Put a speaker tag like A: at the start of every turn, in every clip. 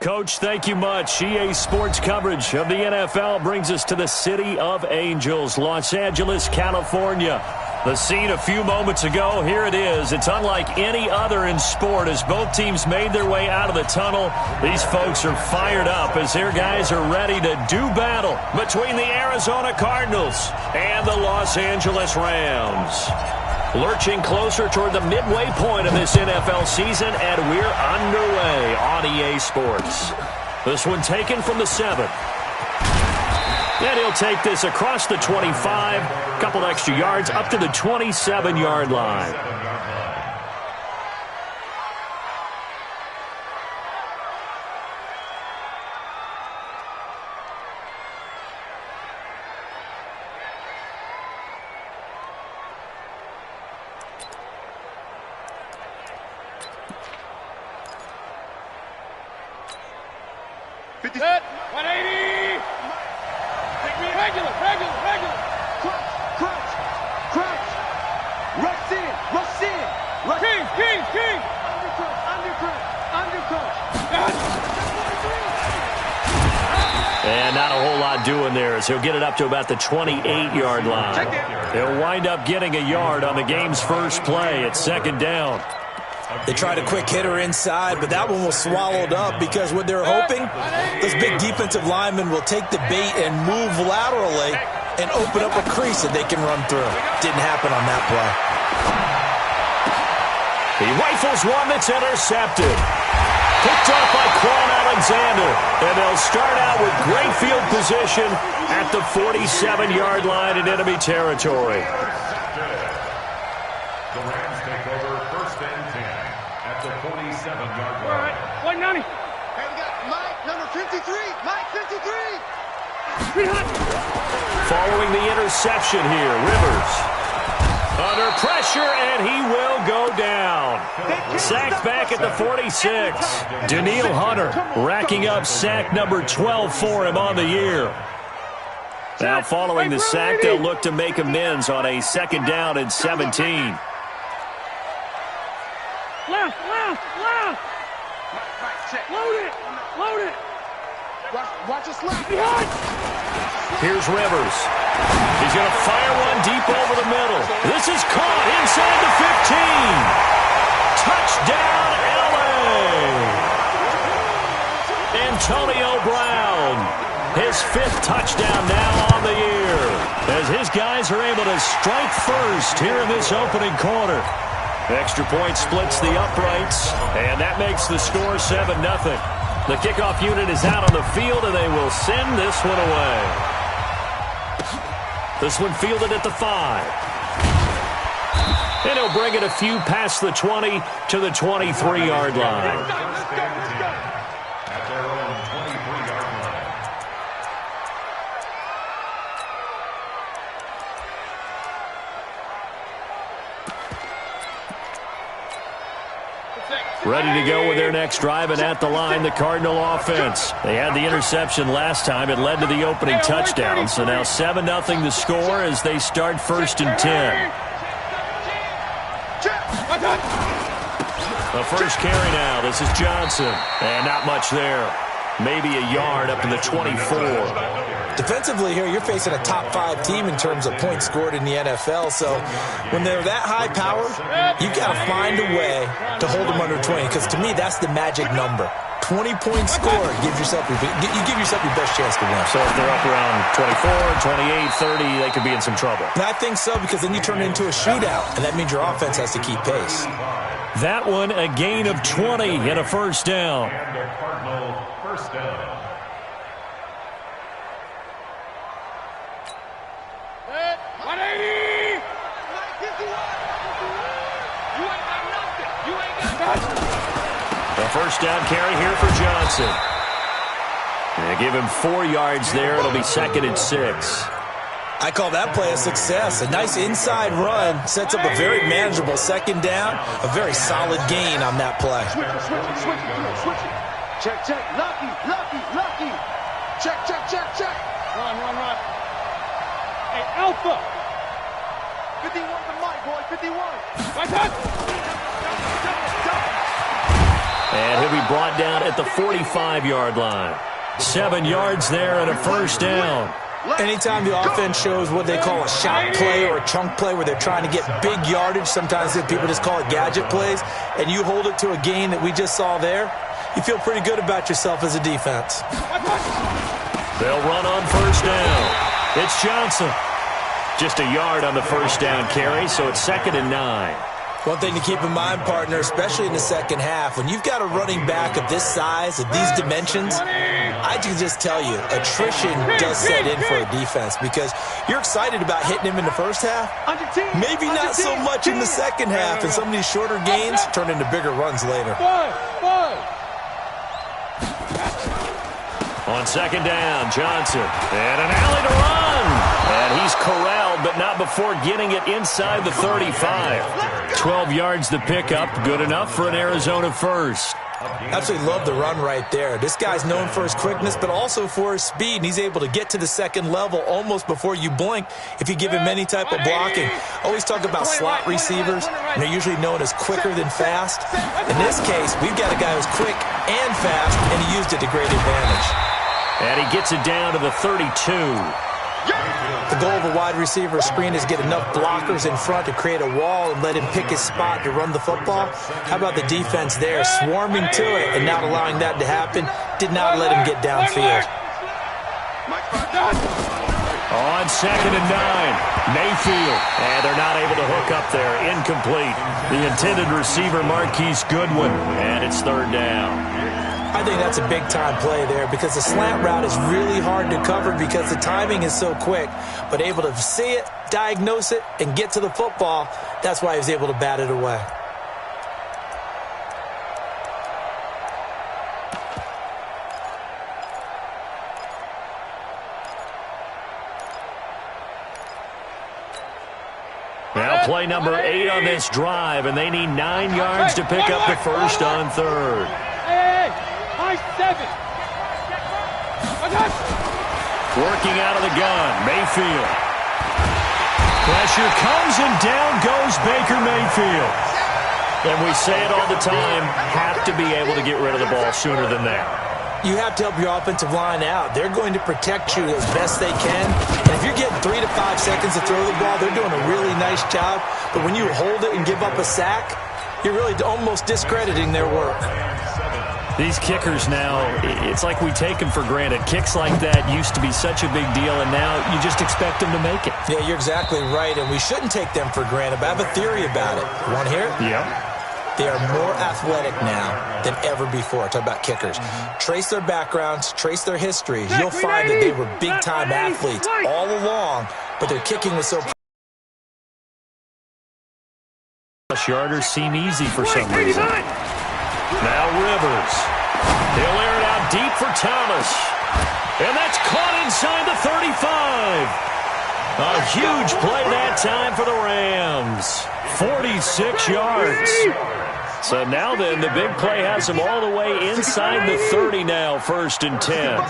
A: Coach, thank you much. EA Sports coverage of the NFL brings us to the City of Angels, Los Angeles, California. The scene a few moments ago, here it is. It's unlike any other in sport as both teams made their way out of the tunnel. These folks are fired up as their guys are ready to do battle between the Arizona Cardinals and the Los Angeles Rams. Lurching closer toward the midway point of this NFL season, and we're underway on EA Sports. This one taken from the 7. And he'll take this across the 25, a couple extra yards up to the 27-yard line.
B: Set, 180. Regular. Crunch. Rush in. King. Undercrunch.
A: And not a whole lot doing there as he'll get it up to about the 28-yard line. He'll wind up getting a yard on the game's first play at second down.
C: They tried a quick hitter inside, but that one was swallowed up because what they're hoping, those big defensive linemen will take the bait and move laterally and open up a crease that they can run through. Didn't happen on that play.
A: He rifles one that's intercepted. Picked off by Quan Alexander. And they'll start out with great field position at the 47-yard line in enemy territory.
D: The Rams take over first and 10 at the 47-yard line.
B: All right, 190.
E: Hey, we got Mike, number 53. Mike, 53.
A: Following the interception here, Rivers under pressure, and he will go down. Sacked back at the 46. Danielle Hunter racking up sack number 12 for him on the year. Now following the sack, they'll look to make amends on a second down and 17.
B: Left. Load it.
E: Watch us left.
B: Behind.
A: Here's Rivers. He's going to fire one deep over the middle. This is caught inside the 15. Touchdown, L.A. Antonio Brown. His 5th touchdown now on the year as his guys are able to strike first here in this opening quarter. Extra point splits the uprights, and that makes the score 7-0. The kickoff unit is out on the field, and they will send this one away. This one fielded at the 5. And he'll bring it a few past the 20 to the 23-yard line.
D: At their own 23-yard line.
A: Ready to go with their next drive, and at the line, the Cardinal offense. They had the interception last time. It led to the opening touchdown. So now 7-0 the score as they start first and 10. The first carry now. This is Johnson. And not much there. Maybe a yard up to the 24.
C: Defensively here, you're facing a top 5 team in terms of points scored in the NFL. So when they're that high power, you got to find a way to hold them under 20. Because to me, that's the magic number. 20 points scored. You give yourself your best chance to win.
A: So if they're up around 24, 28, 30, they could be in some trouble.
C: And I think so, because then you turn it into a shootout, and that means your offense has to keep pace.
A: That one, a gain of 20 and a first down.
D: And the Cardinal first down.
A: The first down carry here for Johnson. They give him 4 yards there. It'll be second and 6.
C: I call that play a success. A nice inside run sets up a very manageable second down. A very solid gain on that play.
E: Switch it. Check. Lucky. Check.
B: Run. Hey, Alpha.
E: 51 to Mike, boy. 51.
B: Right touch.
A: And he'll be brought down at the 45-yard line. 7 yards there and a first down.
C: Anytime the offense shows what they call a shot play or a chunk play where they're trying to get big yardage, sometimes people just call it gadget plays, and you hold it to a gain that we just saw there, you feel pretty good about yourself as a defense.
A: They'll run on first down. It's Johnson. Just a yard on the first down carry, so it's 2nd and 9.
C: One thing to keep in mind, partner, especially in the second half, when you've got a running back of this size, of these dimensions, I can just tell you, attrition does set in for a defense because you're excited about hitting him in the first half. Maybe not so much in the second half, and some of these shorter gains turn into bigger runs later.
A: On second down, Johnson. And an alley to run. And he's corralled, but not before getting it inside the 35. 12 yards to pick up. Good enough for an Arizona first.
C: Absolutely love the run right there. This guy's known for his quickness, but also for his speed. And he's able to get to the second level almost before you blink if you give him any type of blocking. Always talk about slot receivers, and they're usually known as quicker than fast. In this case, we've got a guy who's quick and fast, and he used it to great advantage.
A: And he gets it down to the 32.
C: The goal of a wide receiver screen is get enough blockers in front to create a wall and let him pick his spot to run the football. How about the defense there, swarming to it and not allowing that to happen? Did not let him get downfield.
A: On 2nd and 9, Mayfield. And they're not able to hook up there. Incomplete. The intended receiver, Marquise Goodwin. And it's 3rd down.
C: I think that's a big-time play there because the slant route is really hard to cover because the timing is so quick. But able to see it, diagnose it, and get to the football, that's why he was able to bat it away.
A: Now play number 8 on this drive, and they need 9 yards to pick up the first on 3rd.
B: High 7.
A: Working out of the gun, Mayfield. Pressure comes and down goes Baker Mayfield. And we say it all the time, have to be able to get rid of the ball sooner than that.
C: You have to help your offensive line out. They're going to protect you as best they can. And if you're getting 3 to 5 seconds to throw the ball, they're doing a really nice job. But when you hold it and give up a sack, you're really almost discrediting their work.
A: These kickers now, it's like we take them for granted. Kicks like that used to be such a big deal, and now you just expect them to make it.
C: Yeah, you're exactly right, and we shouldn't take them for granted. But I have a theory about it. You want to hear it?
A: Yeah.
C: They are more athletic now than ever before. Talk about kickers. Trace their backgrounds, trace their histories. You'll find that they were big-time athletes all along, but their kicking was so...
A: Yarders seem easy for some reason. Now Rivers. He'll air it out deep for Thomas. And that's caught inside the 35. A huge play that time for the Rams. 46 yards. So now then, the big play has them all the way inside the 30 now, 1st and 10.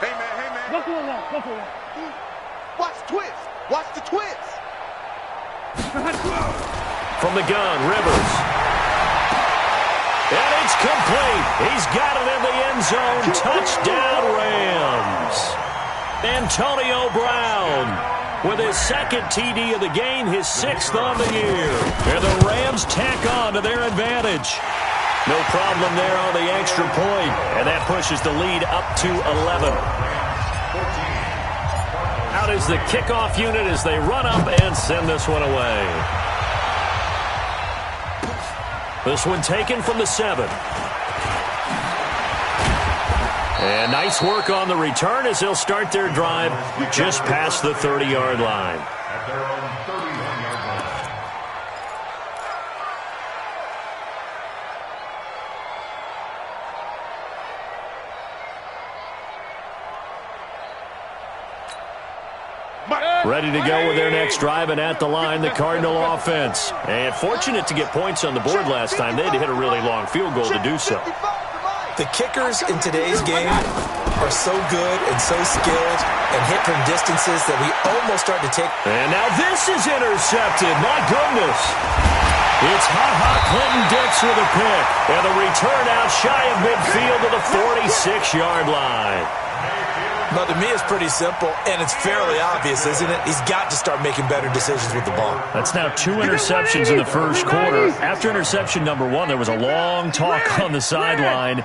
E: Hey, man. Watch the twist. Watch the twist.
A: From the gun, Rivers. And it's complete. He's got it in the end zone. Touchdown, Rams. Antonio Brown with his 2nd TD of the game, his 6th on the year. And the Rams tack on to their advantage. No problem there on the extra point. And that pushes the lead up to 11. Out is the kickoff unit as they run up and send this one away. This one taken from the 7. And nice work on the return as they'll start their drive just past the 30-yard line.
D: At their own 31-yard line.
A: Ready to go with their next drive, and at the line, the Cardinal offense. And fortunate to get points on the board last time. They had to hit a really long field goal to do so.
C: The kickers in today's game are so good and so skilled and hit from distances that we almost start to take.
A: And now this is intercepted. My goodness. It's Ha-Ha Clinton-Dix with a pick. And the return out shy of midfield to the 46-yard line.
C: Now, to me, it's pretty simple, and it's fairly obvious, isn't it? He's got to start making better decisions with the ball.
A: That's now 2 interceptions in the first quarter. After interception number 1, there was a long talk on the sideline,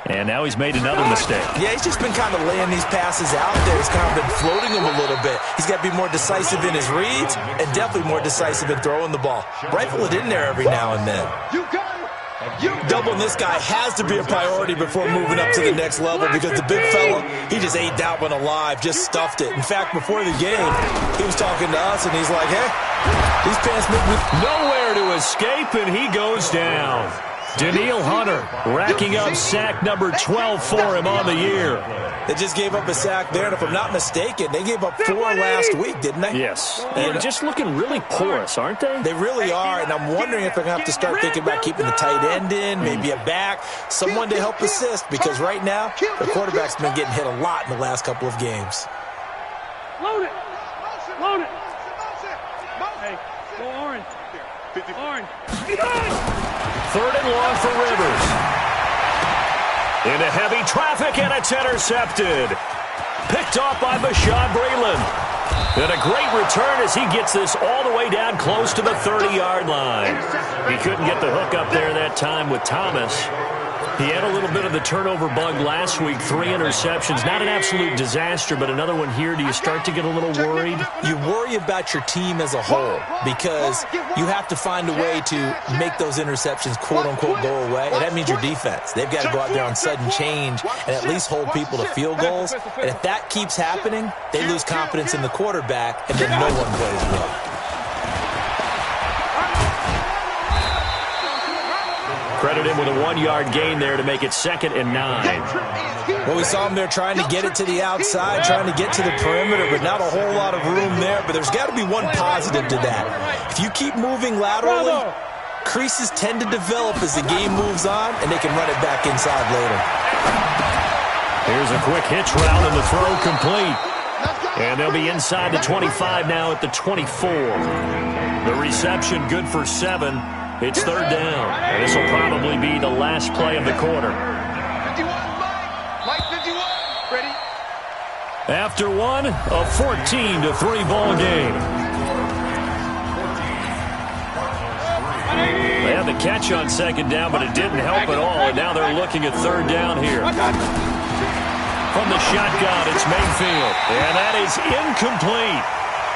A: and now he's made another mistake. Yeah, he's just been kind of laying these passes out there. He's kind of been floating them a little bit. He's got to be more decisive in his reads and definitely more decisive in throwing the ball. Rifle it in there every now and then. Doubling this guy has to be a priority before moving up to the next level because the big fella, he just ate that one alive, just stuffed it. In fact, before the game, he was talking to us, and he's like, hey, these pants make me... Nowhere to escape, and he goes down. Danielle Hunter racking up sack number 12 for him on the year.
C: They just gave up a sack there, and if I'm not mistaken, they gave up 4 last week, didn't they?
A: Yes. And just looking really porous, aren't they?
C: They really are, and I'm wondering if they're going to have to start thinking about keeping the tight end in, maybe a back, someone to help assist, because right now, the quarterback's been getting hit a lot in the last couple of games.
B: Load it. Load it. Hey, go orange. Orange.
A: 3rd and long for Rivers. Into heavy traffic, and it's intercepted. Picked off by Bashaud Breeland. And a great return as he gets this all the way down close to the 30-yard line. He couldn't get the hook up there that time with Thomas. He had a little bit of the turnover bug last week, 3 interceptions. Not an absolute disaster, but another one here. Do you start to get a little worried?
C: You worry about your team as a whole because you have to find a way to make those interceptions, quote-unquote, go away. And that means your defense. They've got to go out there on sudden change and at least hold people to field goals. And if that keeps happening, they lose confidence in the quarterback, and then no one plays well.
A: Credit him with a 1-yard gain there to make it 2nd and 9.
C: Well, we saw him there trying to get it to the outside, trying to get to the perimeter, but not a whole lot of room there. But there's got to be one positive to that. If you keep moving laterally, creases tend to develop as the game moves on, and they can run it back inside later.
A: Here's a quick hitch route, and the throw complete. And they'll be inside the 25 now at the 24. The reception good for 7. It's 3rd down, and this will probably be the last play of the quarter.
E: 51, Mike 51. Ready?
A: After one, a 14-3 ball game. They had the catch on 2nd down, but it didn't help at all, and now they're looking at 3rd down here. From the shotgun, it's Mayfield, and that is incomplete.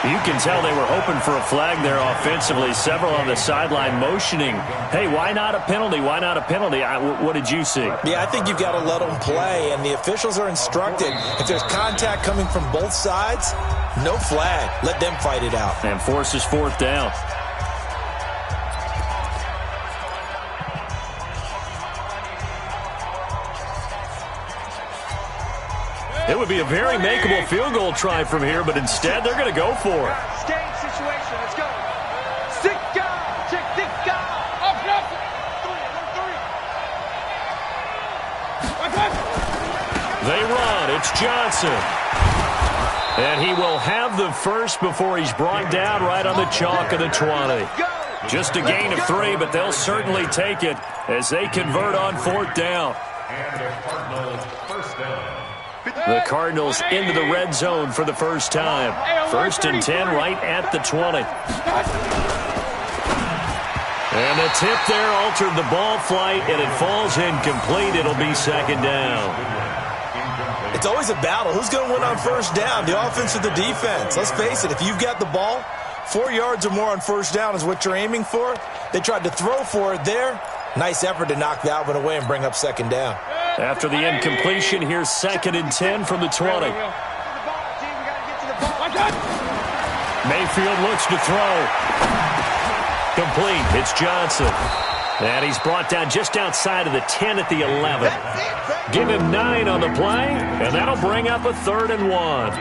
A: You can tell they were hoping for a flag there offensively. Several on the sideline motioning, hey, why not a penalty? Why not a penalty? What did you see?
C: Yeah, I think you've got to let them play, and the officials are instructed. If there's contact coming from both sides, no flag. Let them fight it out.
A: And forces 4th down. It would be a very makeable field goal try from here, but instead they're going to go for it.
B: Staying situation. Let's go. Sika. Check Sika. Up, up. 3.
A: They run. It's Johnson. And he will have the first before he's brought down right on the chalk of the 20. Just a gain of 3, but they'll certainly take it as they convert on 4th down.
D: And the Cardinals first down.
A: The Cardinals into the red zone for the first time. 1st and 10 right at the 20. And the tip there altered the ball flight, and it falls incomplete. It'll be 2nd down.
C: It's always a battle. Who's going to win on 1st down, the offense or the defense? Let's face it, if you've got the ball, 4 yards or more on 1st down is what you're aiming for. They tried to throw for it there. Nice effort to knock that one away and bring up 2nd down.
A: After the incompletion, here's 2nd and 10 from the 20. Mayfield looks to throw. Complete. It's Johnson. And he's brought down just outside of the 10 at the 11. Give him 9 on the play, and that'll bring up a 3rd and 1.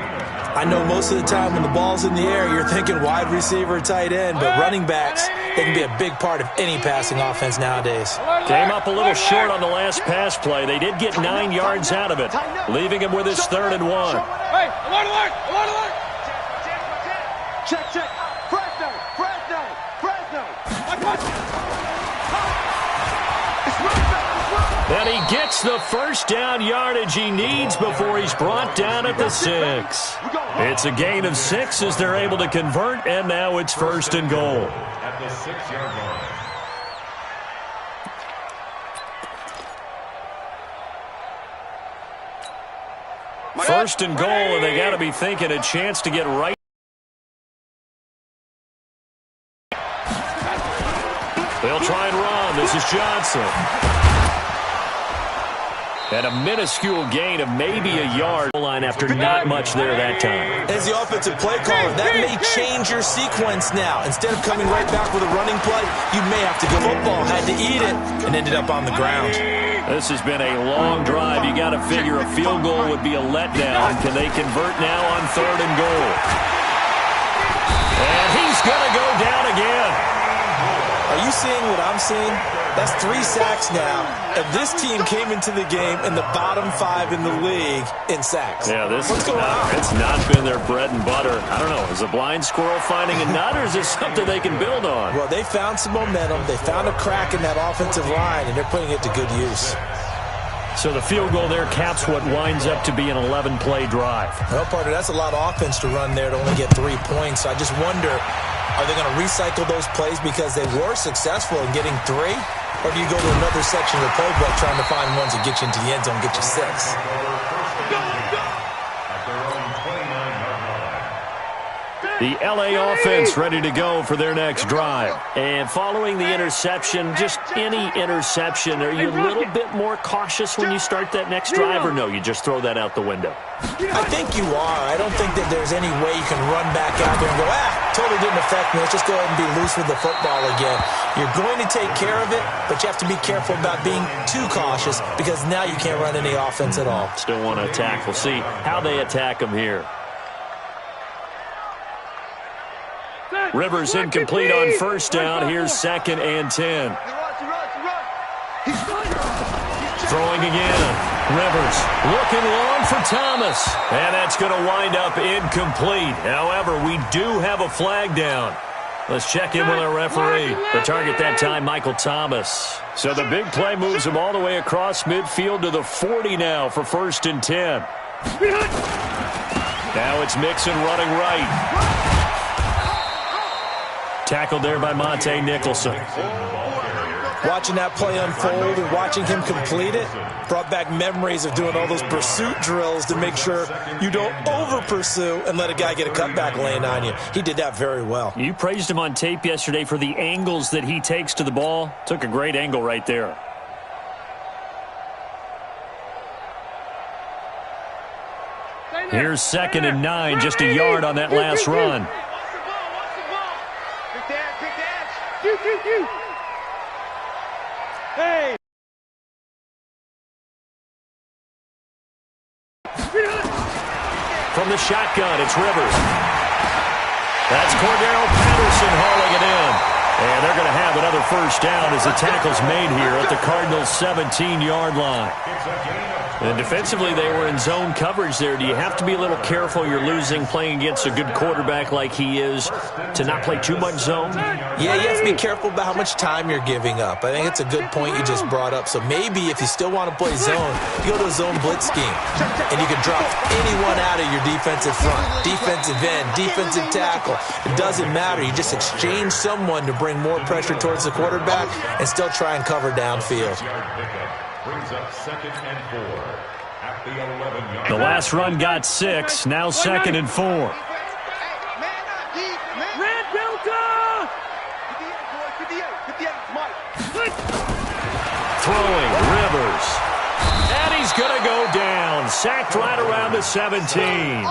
C: I know most of the time when the ball's in the air, you're thinking wide receiver, tight end, but running backs, they can be a big part of any passing offense nowadays.
A: Came up a little short on the last pass play. They did get 9 yards out of it, leaving him with his 3rd and 1.
B: Hey, alert, alert, alert, alert.
E: Check, check. Fresno.
A: And he gets the first down yardage he needs before he's brought down at the 6. It's a gain of 6 as they're able to convert, and now it's 1st and goal.
D: At the 6-yard line.
A: First and goal, and they got to be thinking a chance to get right. They'll try and run. This is Johnson. And a minuscule gain of maybe a yard line after not much there that time.
C: As the offensive play caller, that may change your sequence now. Instead of coming right back with a running play, you may have to go football. Had to eat it and ended up on the ground.
A: This has been a long drive. You got to figure a field goal would be a letdown. Can they convert now on 3rd and goal? And he's going to go down again.
C: Are you seeing what I'm seeing? That's 3 sacks now. And this team came into the game in the bottom 5 in the league in sacks.
A: Yeah,
C: What's going on?
A: It's not been their bread and butter. I don't know. Is a blind squirrel finding a nut, or is this something they can build on?
C: Well, they found some momentum. They found a crack in that offensive line, and they're putting it to good use.
A: So the field goal there caps what winds up to be an 11-play drive.
C: Well, partner, that's a lot of offense to run there to only get 3 points. So I just wonder, are they going to recycle those plays because they were successful in getting 3? Or do you go to another section of the playbook trying to find ones that get you into the end zone and get you 6?
A: The L.A. offense ready to go for their next drive. And following the interception, just any interception, are you a little bit more cautious when you start that next drive, or no, you just throw that out the window?
C: I think you are. I don't think that there's any way you can run back out there and go, totally didn't affect me. Let's just go ahead and be loose with the football again. You're going to take care of it, but you have to be careful about being too cautious because now you can't run any offense at all.
A: Still want to attack. We'll see how they attack them here. Rivers incomplete on 1st down. Here's 2nd and 10. Throwing again. Rivers looking long for Thomas. And that's going to wind up incomplete. However, we do have a flag down. Let's check in with our referee. The target that time, Michael Thomas. So the big play moves him all the way across midfield to the 40 now for 1st and 10. Now it's Mixon running right. Tackled there by Monte Nicholson.
C: Watching that play unfold and watching him complete it brought back memories of doing all those pursuit drills to make sure you don't over-pursue and let a guy get a cutback lane on you. He did that very well.
A: You praised him on tape yesterday for the angles that he takes to the ball. Took a great angle right there. Here's 2nd and 9, just a yard on that last run.
B: Hey!
A: From the shotgun, it's Rivers. That's Cordero Patterson hauling it in. And they're going to have another 1st down as the tackle's made here at the Cardinals' 17-yard line. And defensively, they were in zone coverage there. Do you have to be a little careful? You're losing playing against a good quarterback like he is to not play too much zone?
C: Yeah, you have to be careful about how much time you're giving up. I think it's a good point you just brought up. So maybe if you still want to play zone, you go to a zone blitz scheme. And you can drop anyone out of your defensive front, defensive end, defensive tackle. It doesn't matter. You just exchange someone to bring more pressure towards the quarterback and still try and cover downfield.
D: Brings up 2nd and 4 at the 11-yard.
A: The last run got 6. Now 2nd and 4.
B: Red Delta!
A: Throwing, Rivers. And he's going to go down. Sacked right around the 17.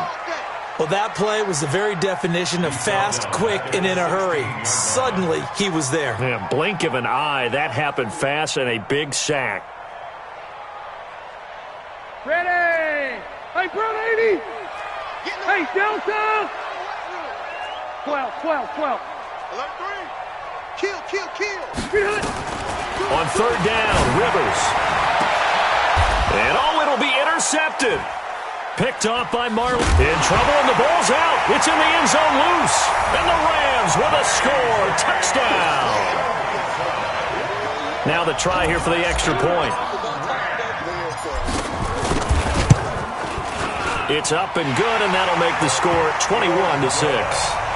C: Well, that play was the very definition of fast, quick, and in a hurry. Suddenly, he was there.
A: Yeah, blink of an eye. That happened fast and a big sack.
B: Ready! Hey, Brown 80! Hey, Delta! 12.
E: Alert 3. Kill.
A: On 3rd down, Rivers. And it'll be intercepted. Picked off by Marley. In trouble, and the ball's out. It's in the end zone loose. And the Rams with a score. Touchdown. Now the try here for the extra point. It's up and good, and that'll make the score 21-6.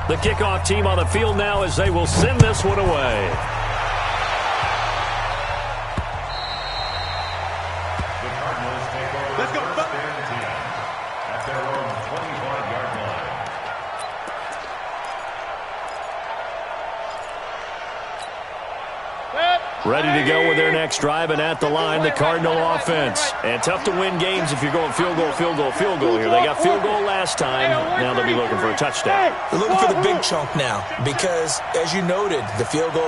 A: The kickoff team on the field now as they will send this one away.
D: The Cardinals take over. Let's go. First and 10 at their own 25-yard line.
A: Ready to go with their next drive, and at the line, the Cardinal offense. And tough to win games if you're going field goal, field goal, field goal here. They got field goal last time. Now they'll be looking for a touchdown.
C: They're looking for the big chunk now because, as you noted, the field goal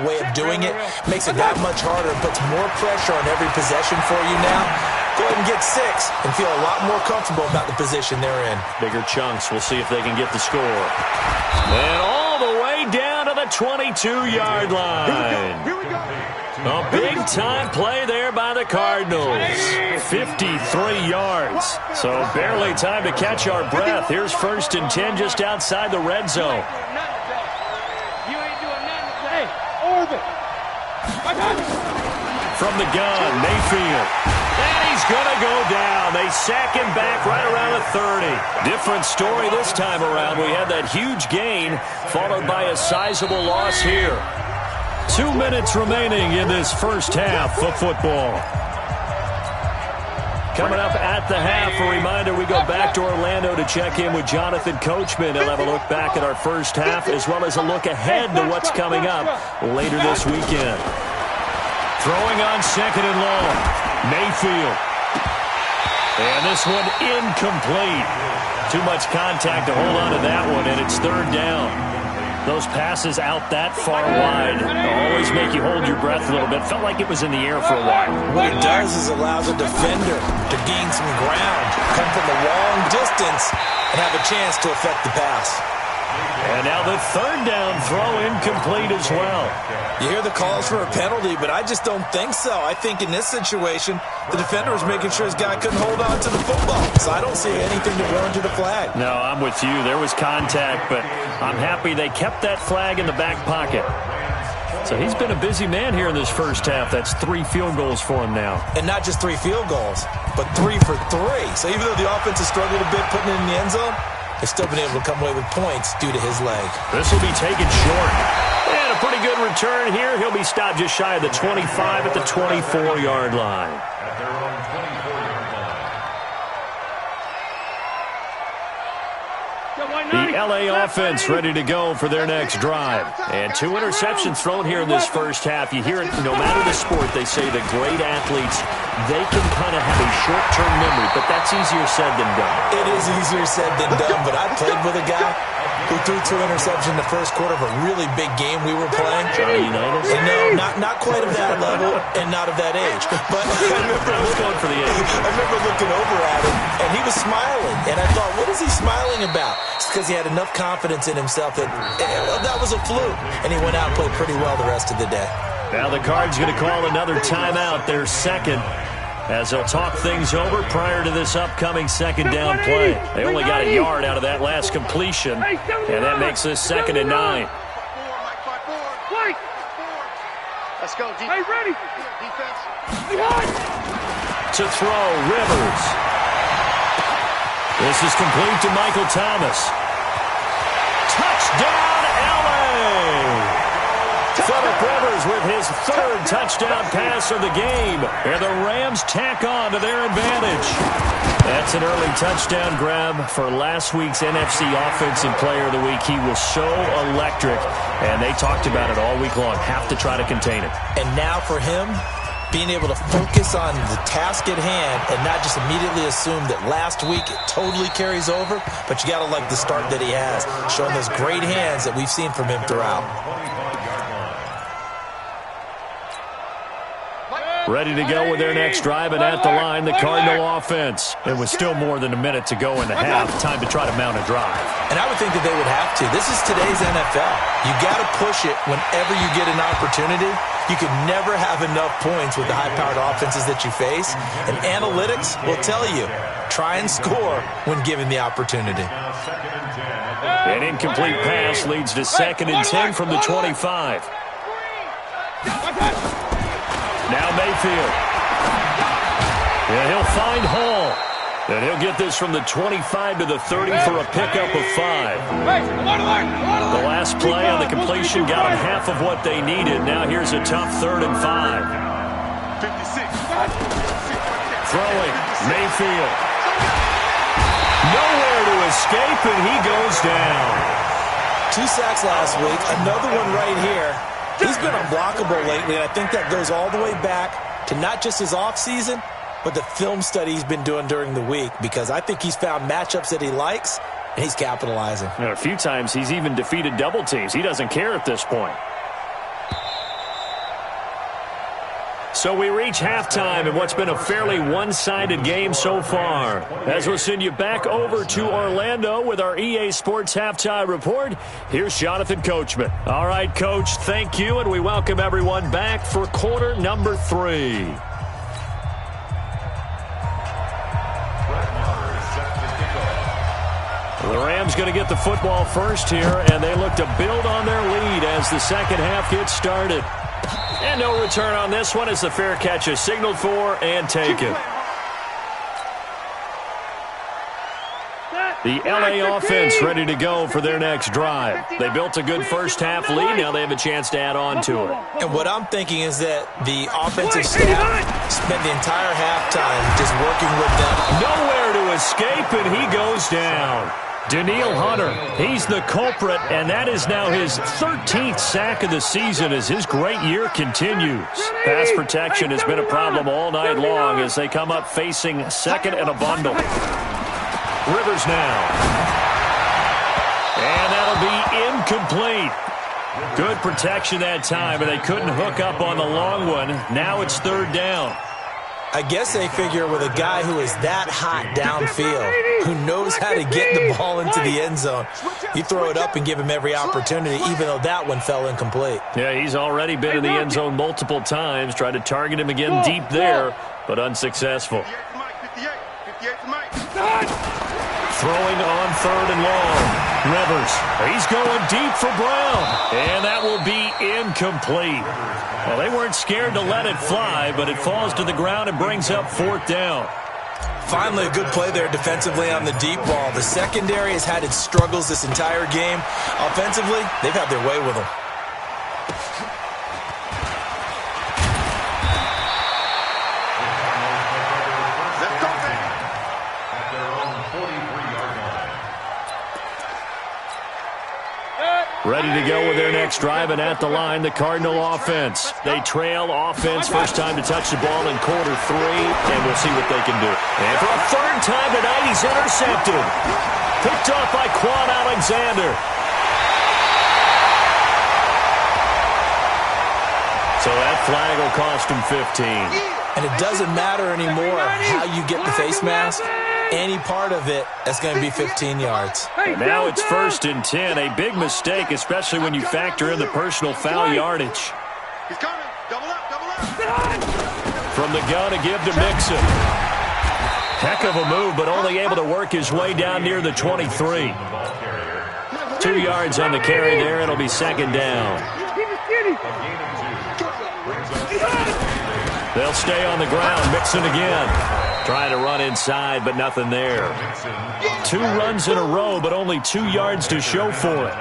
C: way of doing it makes it that much harder and puts more pressure on every possession for you now. Go ahead and get 6 and feel a lot more comfortable about the position they're in.
A: Bigger chunks. We'll see if they can get the score. And all the way down to the 22-yard line.
E: Here we go.
A: A big-time play there by the Cardinals. 53 yards. So barely time to catch our breath. Here's 1st and 10 just outside the red zone.
B: You ain't doing nothing today. Orbit.
A: From the gun, Mayfield. And he's going to go down. They sack him back right around the 30. Different story this time around. We had that huge gain followed by a sizable loss here. 2 minutes remaining in this first half of football. Coming up at the half, a reminder, we go back to Orlando to check in with Jonathan Coachman. He'll have a look back at our first half as well as a look ahead to what's coming up later this weekend. Throwing on 2nd and long. Mayfield. And this one incomplete. Too much contact to hold on to that one, and it's 3rd down. Those passes out that far wide always make you hold your breath a little bit. Felt like it was in the air for a while.
C: What it does is allows a defender to gain some ground, come from a long distance, and have a chance to affect the pass.
A: And now the 3rd down throw incomplete as well.
C: You hear the calls for a penalty, but I just don't think so. I think in this situation, the defender was making sure his guy couldn't hold on to the football. So I don't see anything to warrant a flag.
A: No, I'm with you. There was contact, but I'm happy they kept that flag in the back pocket. So he's been a busy man here in this first half. That's 3 field goals for him now.
C: And not just 3 field goals, but 3 for 3. So even though the offense has struggled a bit putting it in the end zone, they've still been able to come away with points due to his leg.
A: This will be taken short. And a pretty good return here. He'll be stopped just shy of the 25 at the 24-yard line.
D: At their own 24-yard line.
A: The L.A. offense ready to go for their next drive. And 2 interceptions thrown here in this first half. You hear it, no matter the sport, they say the great athletes, they can kind of have a short-term memory, but that's easier said than done.
C: It is easier said than done, but I played with a guy who threw 2 interceptions in the first quarter of a really big game we were playing.
A: Johnny Unitas?
C: No, not quite of that level and not of that age. But
A: I was going for the age.
C: I remember looking over at him, and he was smiling. And I thought, what is he smiling about? It's because he had enough confidence in himself that that was a fluke. And he went out and played pretty well the rest of the day.
A: Now the Cards going to call another timeout, their 2nd, as they'll talk things over prior to this upcoming 2nd down play. They only got a yard out of that last completion, and that makes this 2nd and 9.
E: Let's go, defense.
B: Hey, ready.
E: Defense.
A: To throw, Rivers. This is complete to Michael Thomas. Touchdown, L.A. Phillip Rivers with his 3rd touchdown pass of the game. And the Rams tack on to their advantage. That's an early touchdown grab for last week's NFC Offensive Player of the Week. He was so electric, and they talked about it all week long. Have to try to contain it.
C: And now for him, being able to focus on the task at hand and not just immediately assume that last week it totally carries over, but you got to like the start that he has, showing those great hands that we've seen from him throughout.
A: Ready to go with their next drive, and at the line, the Cardinal offense. It was still more than a minute to go in the half. Time to try to mount a drive.
C: And I would think that they would have to. This is today's NFL. You got to push it whenever you get an opportunity. You can never have enough points with the high-powered offenses that you face. And analytics will tell you, try and score when given the opportunity.
A: An incomplete pass leads to 2nd and 10 from the 25. Now Mayfield. Yeah, he'll find Hall. And he'll get this from the 25 to the 30 for a pickup of 5. The last play on the completion got them half of what they needed. Now here's a tough 3rd and 5.
B: 56.
A: Throwing. Mayfield. Nowhere to escape, and he goes down.
C: 2 sacks last week. Another one right here. He's been unblockable lately, and I think that goes all the way back to not just his offseason, but the film study he's been doing during the week, because I think he's found matchups that he likes, and he's capitalizing.
A: And a few times he's even defeated double teams. He doesn't care at this point. So we reach halftime in what's been a fairly one-sided game so far. As we'll send you back over to Orlando with our EA Sports Halftime Report, here's Jonathan Coachman. All right, Coach, thank you, and we welcome everyone back for quarter number 3. The Rams going to get the football first here, and they look to build on their lead as the second half gets started. And no return on this one as the fair catch is signaled for and taken. The LA offense ready to go for their next drive. They built a good first half lead. Now they have a chance to add on to it.
C: And what I'm thinking is that the offensive staff spent the entire halftime just working with them.
A: Nowhere to escape, and he goes down. Danielle Hunter, he's the culprit, and that is now his 13th sack of the season as his great year continues. Pass protection has been a problem all night long as they come up facing 2nd and a bundle. Rivers now. And that'll be incomplete. Good protection that time, and they couldn't hook up on the long one. Now it's 3rd down.
C: I guess they figure with a guy who is that hot downfield, who knows how to get the ball into the end zone, you throw it up and give him every opportunity, even though that one fell incomplete.
A: Yeah, he's already been in the end zone multiple times. Tried to target him again deep there, but unsuccessful.
B: 58 to Mike.
A: Throwing on 3rd and long. Rivers, he's going deep for Brown, and that will be incomplete. Well, they weren't scared to let it fly, but it falls to the ground and brings up 4th down.
C: Finally, a good play there defensively on the deep ball. The secondary has had its struggles this entire game. Offensively, they've had their way with them.
A: Ready to go with their next drive, and at the line, the Cardinal offense. They trail offense, first time to touch the ball in quarter 3, and we'll see what they can do. And for a 3rd time tonight, he's intercepted. Picked off by Quan Alexander. So that flag will cost him 15.
C: And it doesn't matter anymore how you get the face mask. Any part of it, that's going to be 15 yards.
A: And now it's 1st and 10. A big mistake, especially when you factor in the personal foul yardage.
B: He's coming. Double up.
A: From the gun to give to Mixon. Heck of a move, but only able to work his way down near the 23. 2 yards on the carry there. It'll be 2nd down. They'll stay on the ground. Mixon again. Trying to run inside, but nothing there. 2 runs in a row, but only 2 yards to show for it.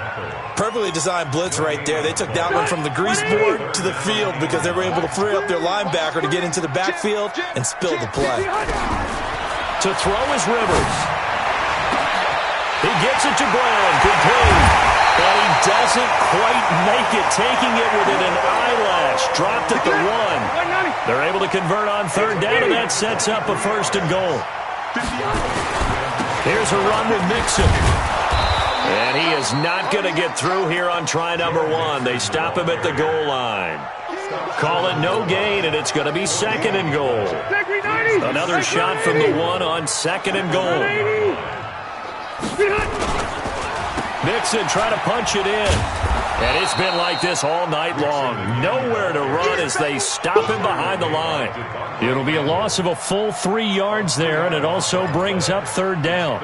C: Perfectly designed blitz right there. They took that one from the grease board to the field because they were able to free up their linebacker to get into the backfield and spill the play.
A: To throw is Rivers. He gets it to Brown. Complete. But he doesn't quite make it, taking it within an eyelash. Dropped at the 1. They're able to convert on 3rd down, and that sets up a 1st and goal. Here's a run with Mixon. And he is not going to get through here on try number 1. They stop him at the goal line. Call it no gain, and it's going to be 2nd and goal. Another shot from the 1 on 2nd and goal. Nixon trying to punch it in. And it's been like this all night long. Nowhere to run as they stop him behind the line. It'll be a loss of a full 3 yards there, and it also brings up 3rd down.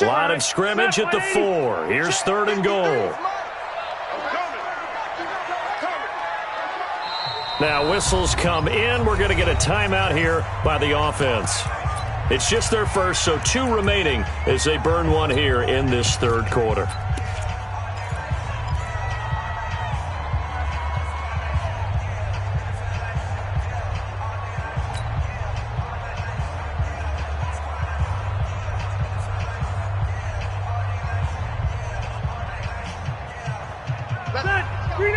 A: Line of scrimmage at the 4. Here's 3rd and goal. Now whistles come in. We're going to get a timeout here by the offense. It's just their first, so 2 remaining as they burn 1 here in this 3rd quarter.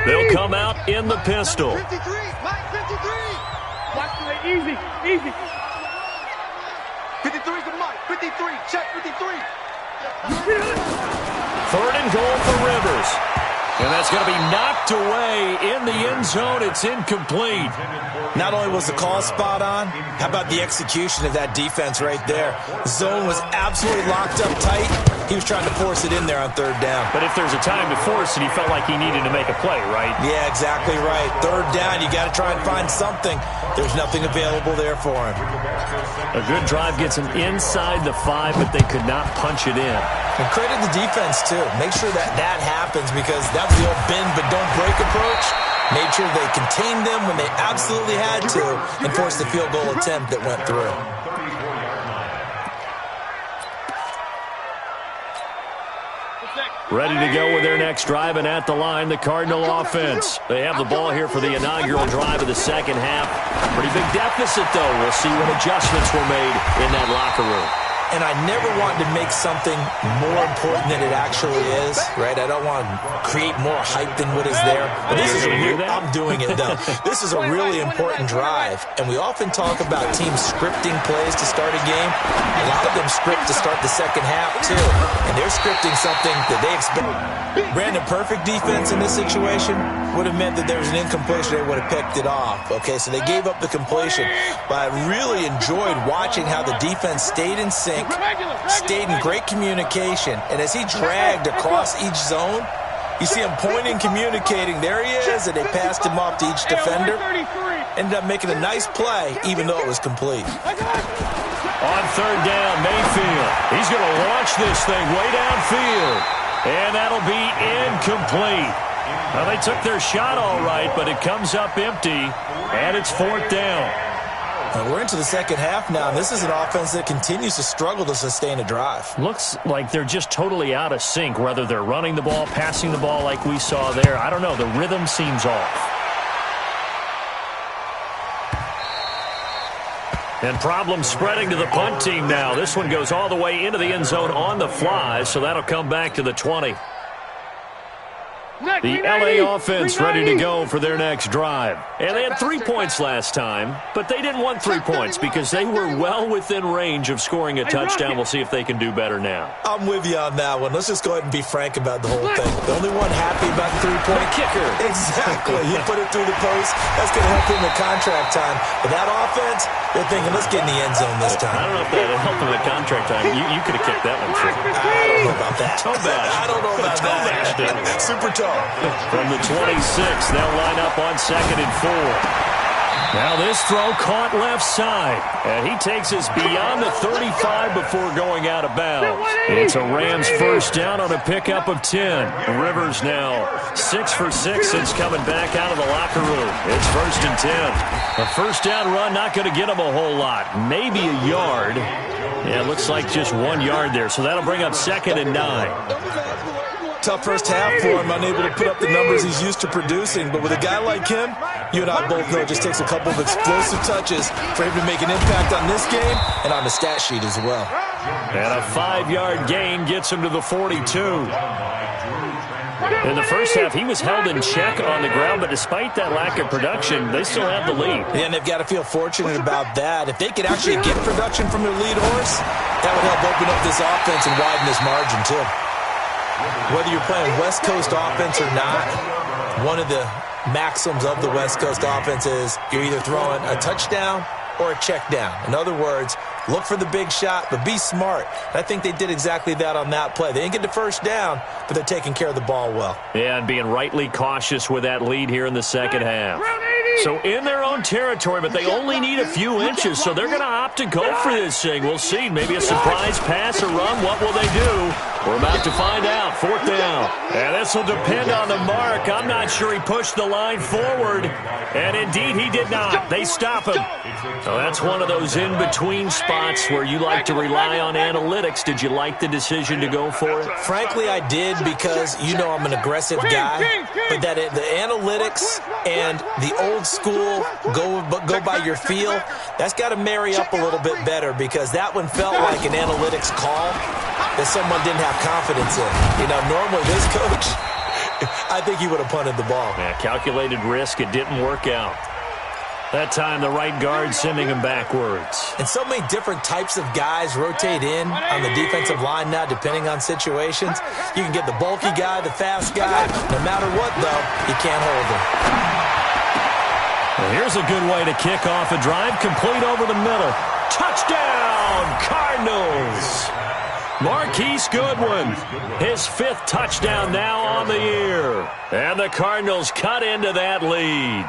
A: They'll come out in the pistol.
E: 53, Mike 53.
B: Watch it, easy, easy.
E: 53 to Mike, 53, check 53.
A: 3rd and goal for Rivers. And that's going to be knocked away in the end zone. It's incomplete.
C: Not only was the call spot on, how about the execution of that defense right there? The zone was absolutely locked up tight. He was trying to force it in there on 3rd down.
A: But if there's a time to force it, he felt like he needed to make a play, right?
C: Yeah, exactly right. 3rd down, you got to try and find something. There's nothing available there for him.
A: A good drive gets him inside the 5, but they could not punch it in.
C: And credit the defense, too. Make sure that that happens, because that was the old bend but don't break approach. Made sure they contained them when they absolutely had to and forced the field goal attempt that went through.
A: Ready to go with their next drive, and at the line, the Cardinal offense. They have the ball here for the inaugural drive of the 2nd half. Pretty big deficit, though. We'll see what adjustments were made in that locker room.
C: And I never want to make something more important than it actually is, right? I don't want to create more hype than what is there. But this is I'm doing it, though. This is a really important drive. And we often talk about teams scripting plays to start a game. A lot of them script to start the 2nd half, too. And they're scripting something that they expect. Brandon, perfect defense in this situation would have meant that there was an incompletion. They would have picked it off. Okay, so they gave up the completion. But I really enjoyed watching how the defense stayed in sync, stayed in great communication, and as he dragged across each zone, you see him pointing, communicating. There he is, and they passed him off to each defender. Ended up making a nice play, even though it was complete.
A: On 3rd down, Mayfield. He's going to launch this thing way downfield, and that'll be incomplete. Now, they took their shot all right, but it comes up empty, and it's 4th down.
C: And we're into the 2nd half now, and this is an offense that continues to struggle to sustain a drive.
A: Looks like they're just totally out of sync, whether they're running the ball, passing the ball like we saw there. I don't know. The rhythm seems off. And problems spreading to the punt team now. This one goes all the way into the end zone on the fly, so that'll come back to the 20. The LA offense ready to go for their next drive. And they had 3 points last time, but they didn't want 3 points because they were well within range of scoring a touchdown. We'll see if they can do better now.
C: I'm with you on that one. Let's just go ahead and be frank about the whole thing. The only one happy about the 3-point
A: kicker.
C: Exactly. He put it through the post. That's going to help him in contract time. But that offense, they're thinking, let's get in the end zone this time.
A: I don't know if that helped him in contract time. You could have kicked that one through.
C: I don't know about that.
A: Toe bash.
C: I don't know about that. Super toe.
A: From the 26, they'll line up on 2nd and 4. Now this throw caught left side, and he takes us beyond the 35 before going out of bounds. It's a Rams 1st down on a pickup of 10. Rivers now 6 for 6 since coming back out of the locker room. It's 1st and 10. A 1st down run not going to get him a whole lot, maybe a yard. Yeah, it looks like just 1 yard there, so that'll bring up 2nd and 9.
C: Tough first half for him, unable to put up the numbers he's used to producing. But with a guy like him, you and I both know it just takes a couple of explosive touches for him to make an impact on this game and on the stat sheet as well.
A: And a 5-yard gain gets him to the 42. In the first half, he was held in check on the ground, but despite that lack of production, they still have the lead.
C: Yeah, and they've got to feel fortunate about that. If they could actually get production from their lead horse, that would help open up this offense and widen this margin too. Whether you're playing West Coast offense or not, One of the maxims of the West Coast offense is you're either throwing a touchdown or a check down. In other words, look for the big shot, but be smart. I think they did exactly that on that play. They didn't get the first down, but they're taking care of the ball well.
A: Yeah, and being rightly cautious with that lead here in the second half. So in their own territory, but they only need a few inches, so they're going to opt to go for this thing. We'll see. Maybe a surprise pass or run. What will they do? We're about to find out. Fourth down. And this will depend on the mark. I'm not sure he pushed the line forward. And indeed, he did not. They stop him. So that's one of those in-between spots where you like to rely on analytics. Did you like the decision to go for it?
C: Frankly, I did, because you know I'm an aggressive guy. But that the analytics and the old school go by your feel, that's got to marry up a little bit better, because that one felt like an analytics call that someone didn't have confidence in. You know, normally this coach, I think he would have punted the ball.
A: Yeah, calculated risk. It didn't work out. That time, the right guard sending him backwards.
C: And so many different types of guys rotate in on the defensive line now, depending on situations. You can get the bulky guy, the fast guy. No matter what, though, you can't hold him.
A: Well, here's a good way to kick off a drive, complete over the middle. Touchdown, Cardinals! Marquise Goodwin, his 5th touchdown now on the year. And the Cardinals cut into that lead.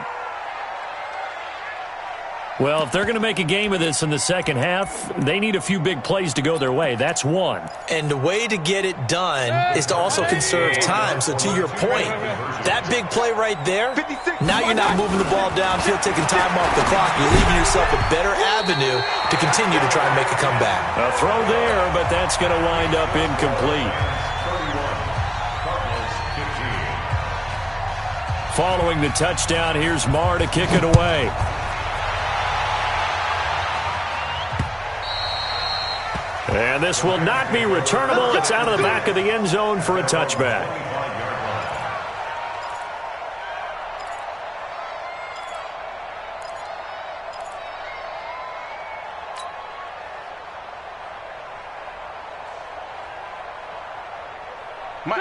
A: Well, if they're going to make a game of this in the second half, they need a few big plays to go their way. That's one.
C: And the way to get it done is to also conserve time. So to your point, that big play right there, now you're not moving the ball downfield, taking time off the clock. You're leaving yourself a better avenue to continue to try and make a comeback.
A: A throw there, but that's going to wind up incomplete. Following the touchdown, here's Marr to kick it away. And this will not be returnable. It's out of the back of the end zone for a touchback.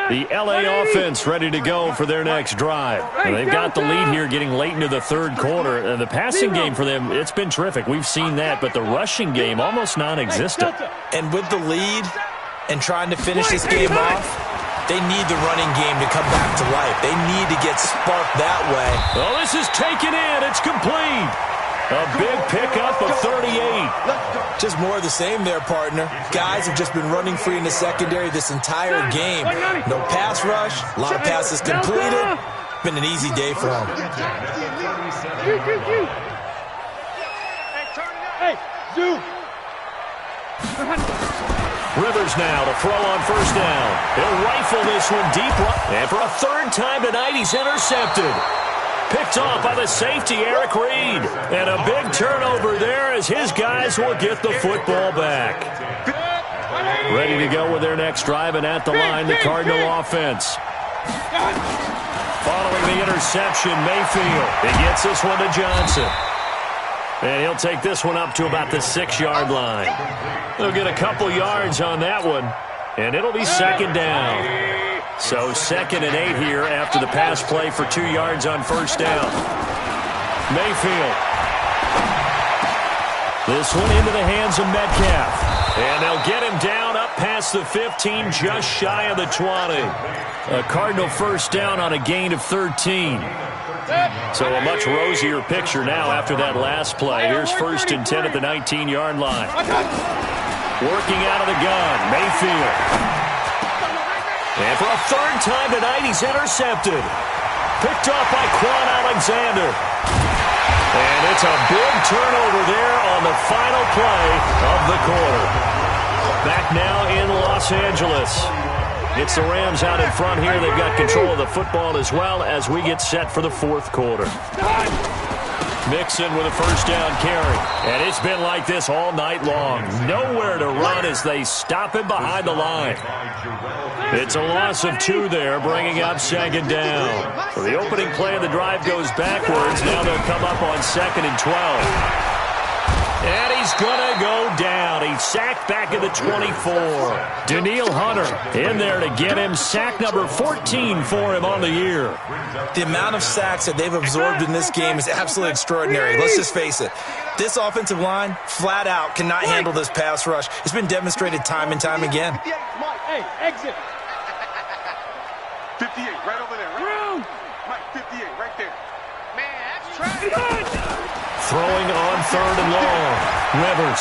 A: The LA offense ready to go for their next drive. And they've got the lead here getting late into the third quarter. The passing game for them, it's been terrific. We've seen that, but the rushing game almost non-existent.
C: And with the lead and trying to finish this game off, they need the running game to come back to life. They need to get sparked that way.
A: Oh, this is taken in. It's complete. A big pickup of 38.
C: Just more of the same there, partner. Guys have just been running free in the secondary this entire game. No pass rush, a lot of passes completed. Been an easy day for them.
B: Hey, Zoo.
A: Rivers now to throw on first down. He'll rifle this one deep. And for a third time tonight, he's intercepted. Picked off by the safety, Eric Reed. And a big turnover there as his guys will get the football back. Ready to go with their next drive, and at the line, the Cardinal offense. Following the interception, Mayfield. He gets this one to Johnson. And he'll take this one up to about the 6-yard line. They'll get a couple yards on that one, and it'll be second down. So 2nd and 8 here after the pass play for 2 yards on first down. Mayfield. This one into the hands of Metcalf. And they'll get him down up past the 15, just shy of the 20. A Cardinal first down on a gain of 13. So a much rosier picture now after that last play. Here's 1st and 10 at the 19-yard line. Working out of the gun, Mayfield. And for a third time tonight, he's intercepted. Picked off by Quan Alexander. And it's a big turnover there on the final play of the quarter. Back now in Los Angeles. It's the Rams out in front here. They've got control of the football as well as we get set for the fourth quarter. Mixon with a first down carry. And it's been like this all night long. Nowhere to run as they stop him behind the line. It's a loss of 2 there, bringing up second down. So the opening play of the drive goes backwards. Now they'll come up on 2nd and 12. And he he's going to go down. He's sacked back at the 24. Danielle Hunter in there to get him. Sack number 14 for him on the year.
C: The amount of sacks that they've absorbed in this game is absolutely extraordinary. Let's just face it. This offensive line, flat out, cannot handle this pass rush. It's been demonstrated time and time again.
B: Hey, exit. 58, right over there. Right? Mike, 58, right there.
E: Man, that's trash.
A: Throwing on 3rd and long. Rivers.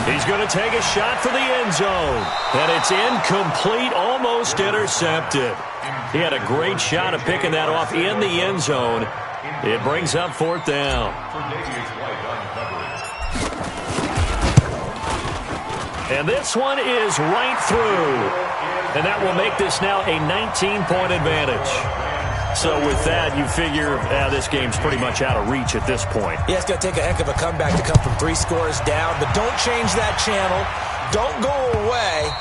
A: He's going to take a shot for the end zone. And it's incomplete, almost intercepted. He had a great shot of picking that off in the end zone. It brings up 4th down. And this one is right through. And that will make this now a 19-point advantage. So with that, you figure this game's pretty much out of reach at this point.
C: Yeah, it's going to take a heck of a comeback to come from 3 scores down. But don't change that channel. Don't go away.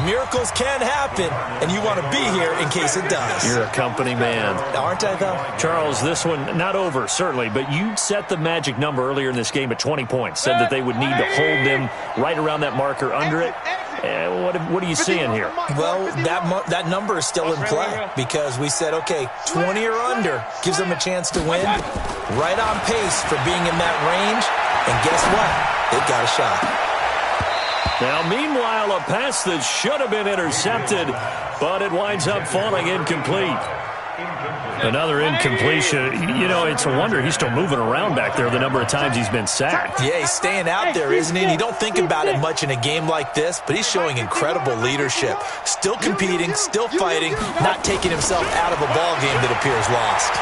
C: Miracles can happen, and you want to be here in case it does.
A: You're a company man.
C: Aren't I, though?
A: Charles, this one, not over, certainly, but you set the magic number earlier in this game at 20 points. Said that they would need to hold them right around that marker under it. What are you seeing here?
C: Well, that number is still in play because we said, okay, 20 or under gives them a chance to win. Right on pace for being in that range. And guess what? They got a shot.
A: Now, meanwhile, a pass that should have been intercepted, but it winds up falling incomplete. Another incompletion. You know, it's a wonder he's still moving around back there the number of times he's been sacked.
C: Yeah, he's staying out there, isn't he? And you don't think about it much in a game like this, but he's showing incredible leadership. Still competing, still fighting, not taking himself out of a ball game that appears lost.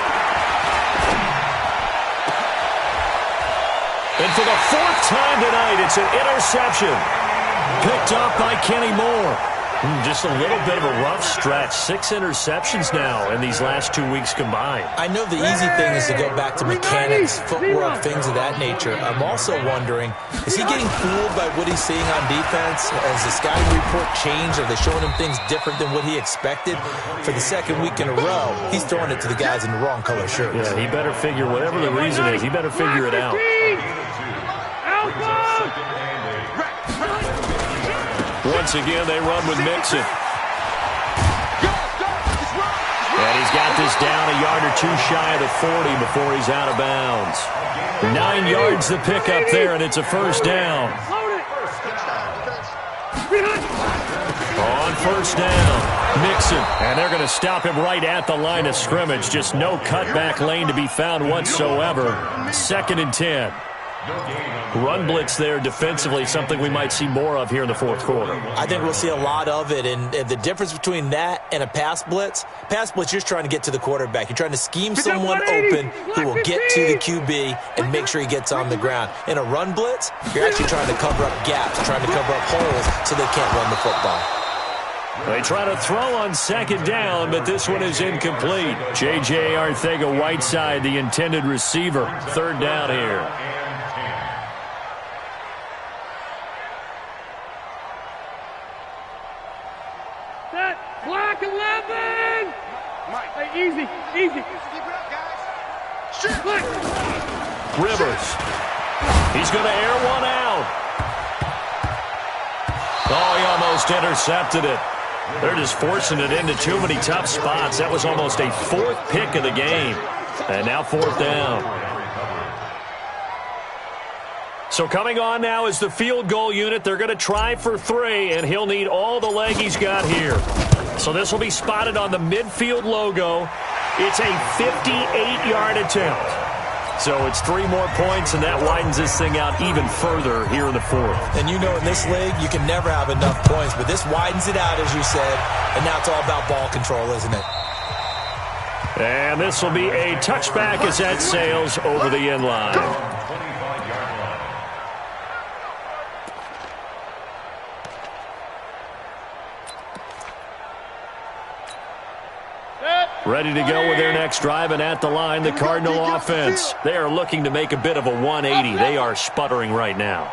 A: And for the 4th time tonight, it's an interception. Picked up by Kenny Moore. Just a little bit of a rough stretch. 6 interceptions now in these last 2 weeks combined.
C: I know the easy thing is to go back to mechanics, footwork, things of that nature. I'm also wondering, is he getting fooled by what he's seeing on defense? Has the scouting report changed? Are they showing him things different than what he expected? For the 2nd week in a row, he's throwing it to the guys in the wrong color shirts.
A: Yeah, he better figure, whatever the reason is, he better figure it out. Once again, they run with Mixon. And he's got this down a yard or 2 shy of the 40 before he's out of bounds. 9 yards to pick up there, and it's a 1st down. On 1st down, Mixon. And they're going to stop him right at the line of scrimmage. Just no cutback lane to be found whatsoever. 2nd and 10. Run blitz there defensively, something we might see more of here in the 4th quarter.
C: I think we'll see a lot of it, and the difference between that and a pass blitz, you're just trying to get to the quarterback. You're trying to scheme someone open who will get to the QB and make sure he gets on the ground. In a run blitz, you're actually trying to cover up gaps, trying to cover up holes so they can't run the football.
A: They try to throw on 2nd down, but this one is incomplete. J.J. Arcega-Whiteside, the intended receiver. 3rd down here.
B: Black 11! Mike, hey, easy. Keep it up, guys. Shoot.
A: Rivers. He's going to air one out. Oh, he almost intercepted it. They're just forcing it into too many tough spots. That was almost a 4th pick of the game. And now 4th down. So coming on now is the field goal unit. They're going to try for 3, and he'll need all the leg he's got here. So this will be spotted on the midfield logo. It's a 58-yard attempt. So it's 3 more points, and that widens this thing out even further here in the 4th.
C: And you know in this league, you can never have enough points, but this widens it out, as you said, and now it's all about ball control, isn't it?
A: And this will be a touchback as that sails over the end line. Ready to go with their next drive, and at the line, the Cardinal offense. They are looking to make a bit of a 180. They are sputtering right now.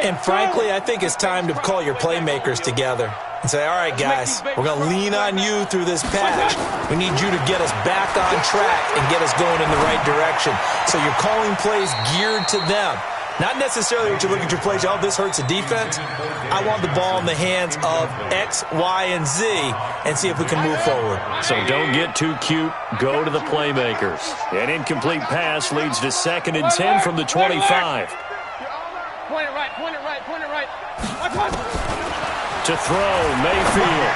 C: And frankly, I think it's time to call your playmakers together and say, all right, guys, we're going to lean on you through this patch. We need you to get us back on track and get us going in the right direction. So you're calling plays geared to them. Not necessarily what you look at your plays, oh, this hurts the defense. I want the ball in the hands of X, Y, and Z and see if we can move forward.
A: So don't get too cute. Go to the playmakers. An incomplete pass leads to 2nd and 10 from the 25.
B: Point it right, point it right, point it right.
A: To throw, Mayfield.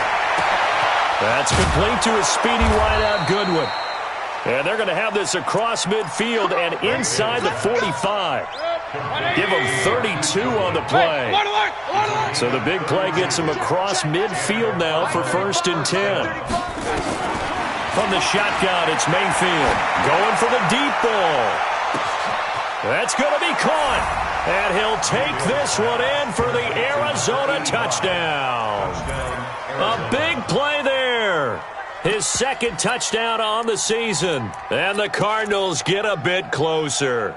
A: That's complete to a speedy wideout Goodwin. And they're going to have this across midfield and inside the 45. Give them 32 on the play. So the big play gets them across midfield now for 1st and 10. From the shotgun, it's Mayfield going for the deep ball. That's going to be caught. And he'll take this one in for the Arizona touchdown. A big play there. His 2nd touchdown on the season. And the Cardinals get a bit closer.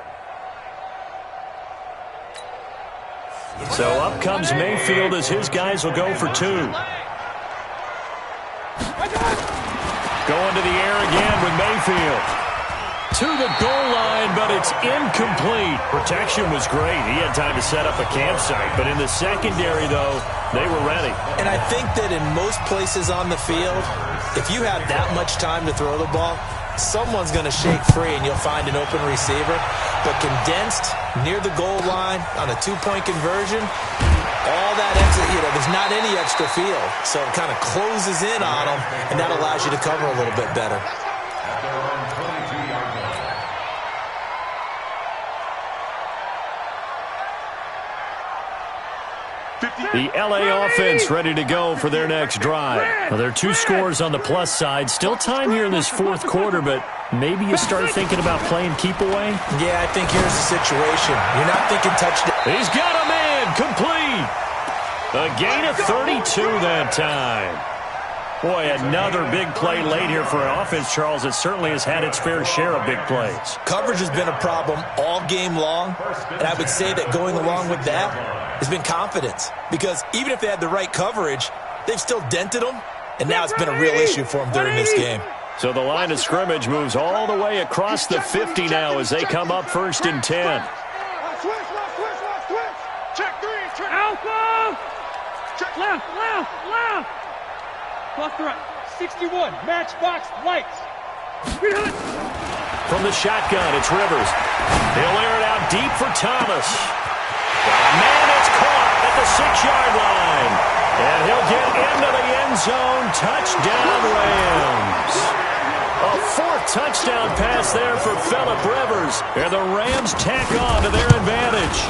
A: So up comes Mayfield as his guys will go for 2. Going to the air again with Mayfield. To the goal line, but it's incomplete. Protection was great. He had time to set up a campsite. But in the secondary, though, they were ready.
C: And I think that in most places on the field, if you have that much time to throw the ball, someone's going to shake free and you'll find an open receiver. But condensed near the goal line on a 2-point conversion, all that extra, there's not any extra field. So it kind of closes in on them, and that allows you to cover a little bit better.
A: The LA offense ready to go for their next drive. Well, there are 2 scores on the plus side. Still time here in this 4th quarter, but maybe you start thinking about playing keep away?
C: Yeah, I think here's the situation. You're not thinking touchdown.
A: He's got a man complete. A gain of 32 that time. Boy, another big play late here for an offense, Charles. It certainly has had its fair share of big plays.
C: Coverage has been a problem all game long, and I would say that going along with that has been confidence. Because even if they had the right coverage, they've still dented them, and now it's been a real issue for them during this game.
A: So the line of scrimmage moves all the way across the 50 now as they come up 1st and 10.
B: Check 3, check alpha. Check left. Plus the right. 61, matchbox lights.
A: From the shotgun, it's Rivers. He'll air it out deep for Thomas. Man, it's caught at the 6-yard line. And he'll get into the end zone. Touchdown, Rams. A 4th touchdown pass there for Phillip Rivers. And the Rams tack on to their advantage.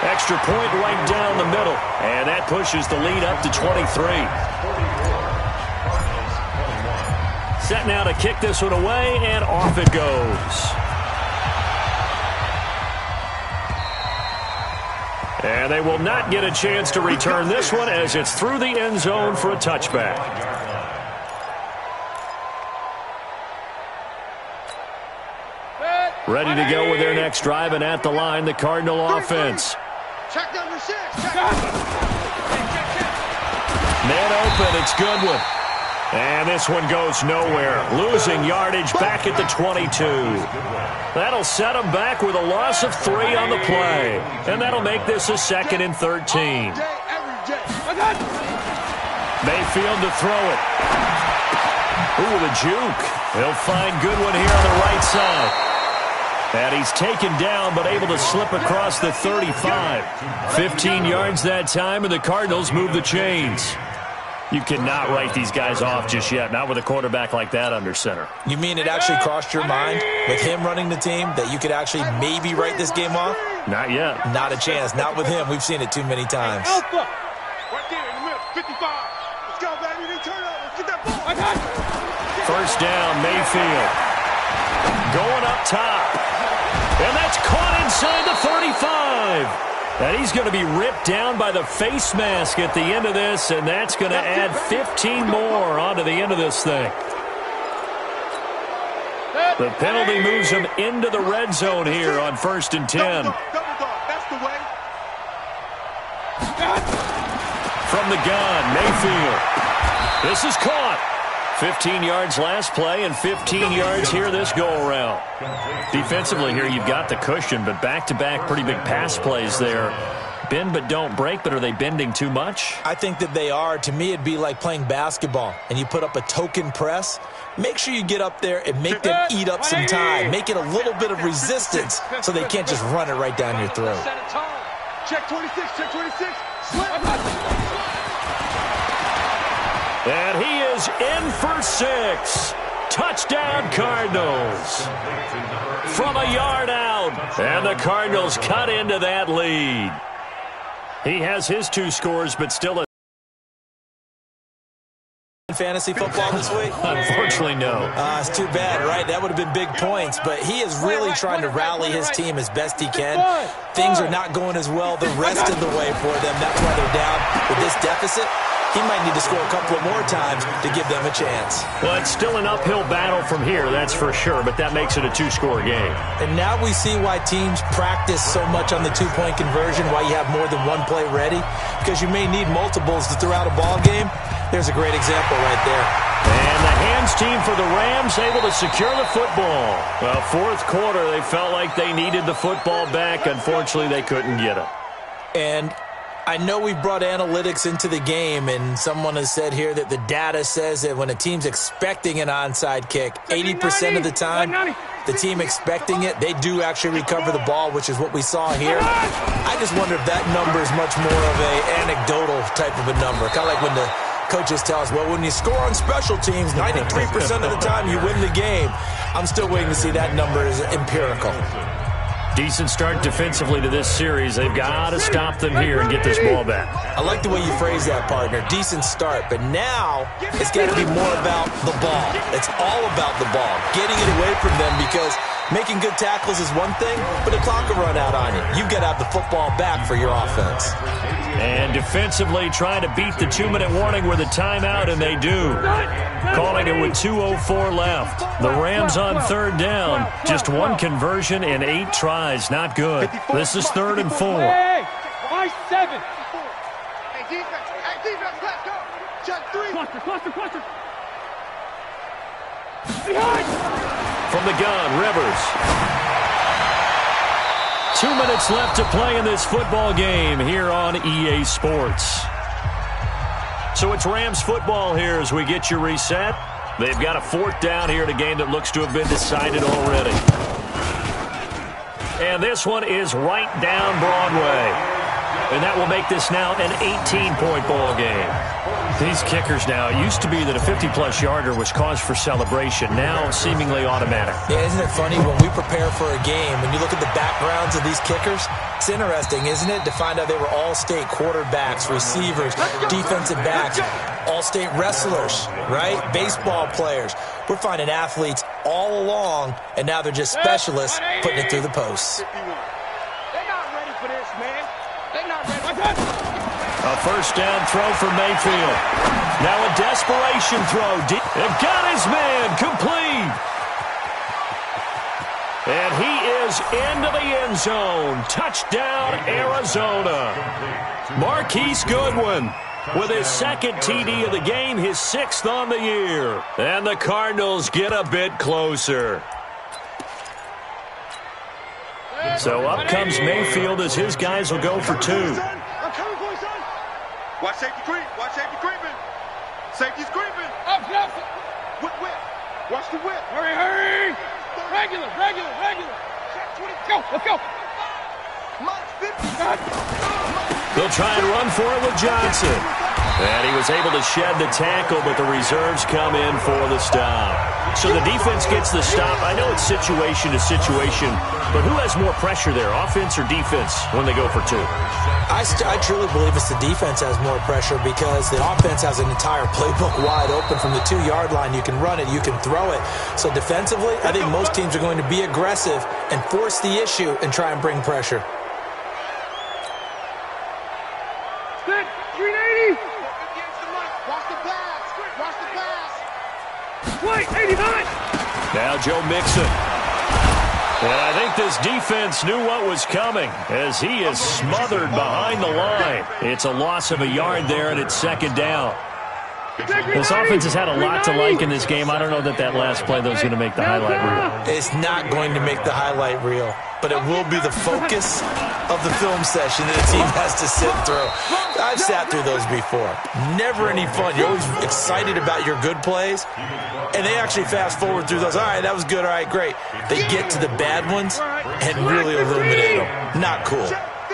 A: Extra point right down the middle. And that pushes the lead up to 23. Set now to kick this one away, and off it goes. And they will not get a chance to return this one as it's through the end zone for a touchback. Ready to go with their next drive, and at the line, the Cardinal offense.
E: Check number 6.
A: Man open, it's Goodwin. And this one goes nowhere. Losing yardage back at the 22. That'll set them back with a loss of 3 on the play. And that'll make this a 2nd and 13. Mayfield to throw it. Ooh, the juke. He'll find Goodwin here on the right side. And he's taken down, but able to slip across the 35. 15 yards that time, and the Cardinals move the chains. You cannot write these guys off just yet, not with a quarterback like that under center.
C: You mean it actually crossed your mind with him running the team that you could actually maybe write this game off?
A: Not yet.
C: Not a chance. Not with him. We've seen it too many times.
B: Alpha.
E: Right there in the middle. 55. Let's go, baby. They turn over. Let's get that ball.
A: 1st down, Mayfield. Going up top. And that's caught inside the 35. And he's going to be ripped down by the face mask at the end of this, and that's going to add 15 more onto the end of this thing. The penalty moves him into the red zone here on 1st and 10.
E: Double dog. That's the way.
A: From the gun, Mayfield. This is caught. 15 yards last play and 15 yards here this go-around. Defensively here, you've got the cushion, but back-to-back pretty big pass plays there. Bend but don't break, but are they bending too much?
C: I think that they are. To me, it'd be like playing basketball, and you put up a token press. Make sure you get up there and make them eat up some time. Make it a little bit of resistance so they can't just run it right down your throat.
E: Check 26, check 26.
A: And he is in for 6. Touchdown, Cardinals. From a yard out. And the Cardinals cut into that lead. He has his 2 scores, but still a
C: fantasy football this week?
A: Unfortunately, no.
C: It's too bad, right? That would have been big points, but he is really trying to rally his team as best he can. Things are not going as well the rest of the way for them. That's why they're down with this deficit. He might need to score a couple of more times to give them a chance.
A: Well, it's still an uphill battle from here, that's for sure, but that makes it a 2-score game.
C: And now we see why teams practice so much on the 2-point conversion, why you have more than one play ready, because you may need multiples to throw out a ball game. There's a great example right there.
A: And the hands team for the Rams able to secure the football. Well, fourth quarter, they felt like they needed the football back. Unfortunately, they couldn't get it.
C: And I know we brought analytics into the game, and someone has said here that the data says that when a team's expecting an onside kick, 80% of the time, the team expecting it, they do actually recover the ball, which is what we saw here. I just wonder if that number is much more of a anecdotal type of a number, kind of like when the coaches tell us, well, when you score on special teams, 93% of the time you win the game. I'm still waiting to see that number is empirical.
A: Decent start defensively to this series. They've got to stop them here and get this ball back.
C: I like the way you phrase that, partner. Decent start, but now it's got to be more about the ball. It's all about the ball, getting it away from them, because making good tackles is one thing, but the clock will run out on you. You've got to have the football back for your offense.
A: And defensively trying to beat the 2-minute warning with a timeout, and they do. Calling it with 2:04 left. The Rams on third down. Just one conversion in 8 tries. Not good. This is 3rd and 4.
B: Hey, why 7?
E: Hey, defense, let's go. Check 3.
B: Cluster. Behind.
A: From the gun, Rivers. 2 minutes left to play in this football game here on EA Sports. So it's Rams football here as we get you reset. They've got a 4th down here in a game that looks to have been decided already. And this one is right down Broadway. And that will make this now an 18-point ball game. These kickers now, it used to be that a 50-plus yarder was cause for celebration. Now seemingly automatic.
C: Yeah, isn't it funny when we prepare for a game, when you look at the backgrounds of these kickers, it's interesting, isn't it, to find out they were all-state quarterbacks, receivers, defensive backs, all-state wrestlers, right? Baseball players. We're finding athletes all along, and now they're just specialists putting it through the posts.
B: They're not ready for this, man. They're not ready.
A: A first down throw for Mayfield. Now a desperation throw. They've got his man complete. And he is into the end zone. Touchdown, Arizona. Marquise Goodwin with his 2nd TD of the game, his 6th on the year. And the Cardinals get a bit closer. So up comes Mayfield as his guys will go for 2.
E: I'm coming for you, son. Watch safety creep. Watch safety creeping. Safety's creeping.
B: Up.
E: Whip. Watch the whip.
B: Hurry. Regular. Let's go.
E: Mike 50.
A: They'll try and run for it with Johnson. And he was able to shed the tackle, but the reserves come in for the stop. So the defense gets the stop. I know it's situation to situation, but who has more pressure there, offense or defense, when they go for 2?
C: I truly believe it's the defense has more pressure, because the offense has an entire playbook wide open from the 2-yard line. You can run it, you can throw it. So defensively, I think most teams are going to be aggressive and force the issue and try and bring pressure.
B: 380.
E: Watch the pass.
B: Wait, 89.
A: Now Joe Mixon. And I think this defense knew what was coming as he is smothered behind the line. It's a loss of a yard there, and it's 2nd down. This offense has had a lot to like in this game. I don't know that last play, though, is going to make the highlight reel.
C: It's not going to make the highlight reel, but it will be the focus of the film session that a team has to sit through. I've sat through those before. Never any fun. You're always excited about your good plays, and they actually fast forward through those. All right, that was good. All right, great. They get to the bad ones and really illuminate them. Not cool.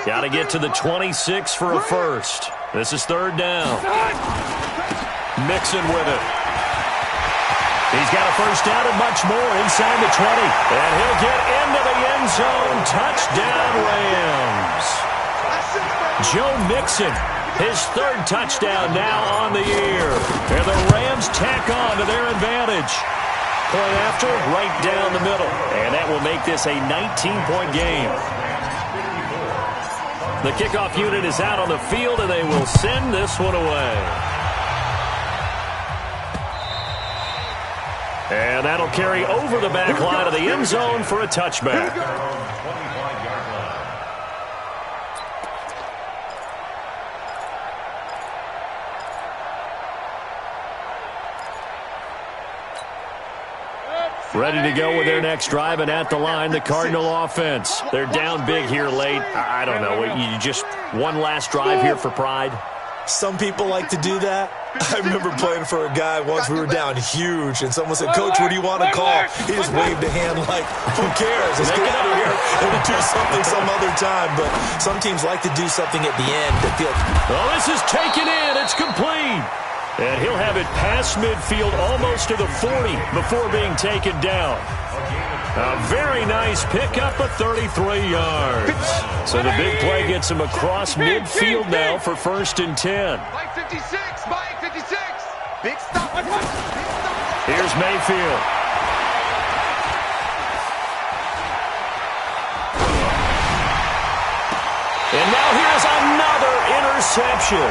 A: Got to get to the 26 for a first. This is third down. Mixon with it. He's got a first down and much more inside the 20. And he'll get into the end zone. Touchdown, Rams. Joe Mixon, his third touchdown now on the year. And the Rams tack on to their advantage. Point after, right down the middle. And that will make this a 19-point game. The kickoff unit is out on the field, and they will send this one away. And that'll carry over the back line of the end zone for a touchback. Ready to go with their next drive, and at the line, the Cardinal offense. They're down big here late. I don't know. You just one last drive here for pride?
C: Some people like to do that. I remember playing for a guy once. We were down huge, and someone said, "Coach, what do you want to call?" He just waved a hand like, "Who cares? Let's get out of here and do something some other time." But some teams like to do something at the end that feel.
A: Oh, this is taken in. It's complete. And he'll have it past midfield almost to the 40 before being taken down. A very nice pickup of 33 yards. So the big play gets him across midfield now for 1st and 10.
E: Mike 56, Mike 56. Big stop.
A: Here's Mayfield. And now here's another interception.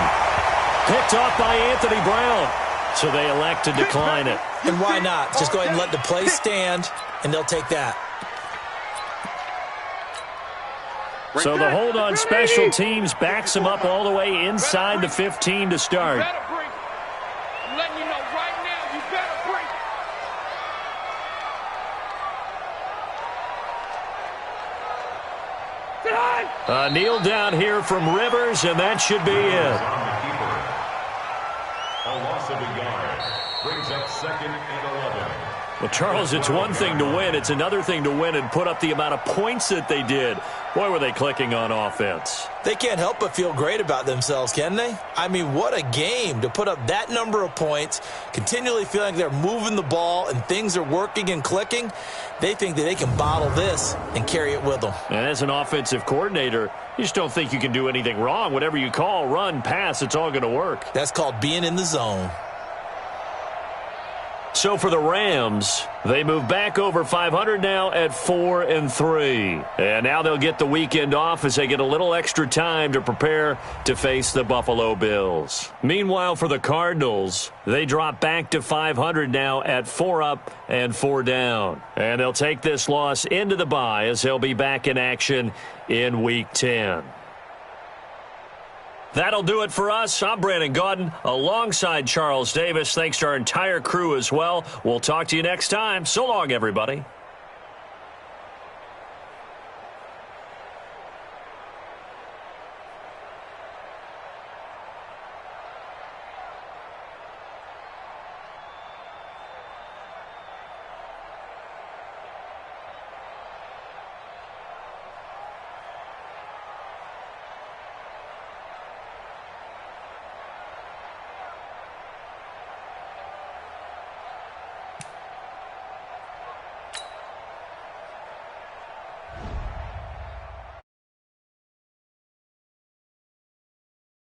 A: Picked off by Anthony Brown. So they elect to decline it.
C: And why not? Just go ahead and let the play stand, and they'll take that.
A: So the hold on special teams backs him up all the way inside the 15 to start.
B: I'm letting you know right now, you better break.
A: Kneel down here from Rivers, and that should be it.
D: A loss of a yard brings up 2nd and 11.
A: Well, Charles, it's one thing to win. It's another thing to win and put up the amount of points that they did. Boy, were they clicking on offense.
C: They can't help but feel great about themselves, can they? I mean, what a game to put up that number of points, continually feeling like they're moving the ball and things are working and clicking. They think that they can bottle this and carry it with them.
A: And as an offensive coordinator, you just don't think you can do anything wrong. Whatever you call, run, pass, it's all going to work.
C: That's called being in the zone.
A: So for the Rams, they move back over 500 now at 4-3. And now they'll get the weekend off as they get a little extra time to prepare to face the Buffalo Bills. Meanwhile, for the Cardinals, they drop back to 500 now at 4 up and 4 down. And they'll take this loss into the bye as they'll be back in action in Week 10. That'll do it for us. I'm Brandon Gaudin alongside Charles Davis. Thanks to our entire crew as well. We'll talk to you next time. So long, everybody.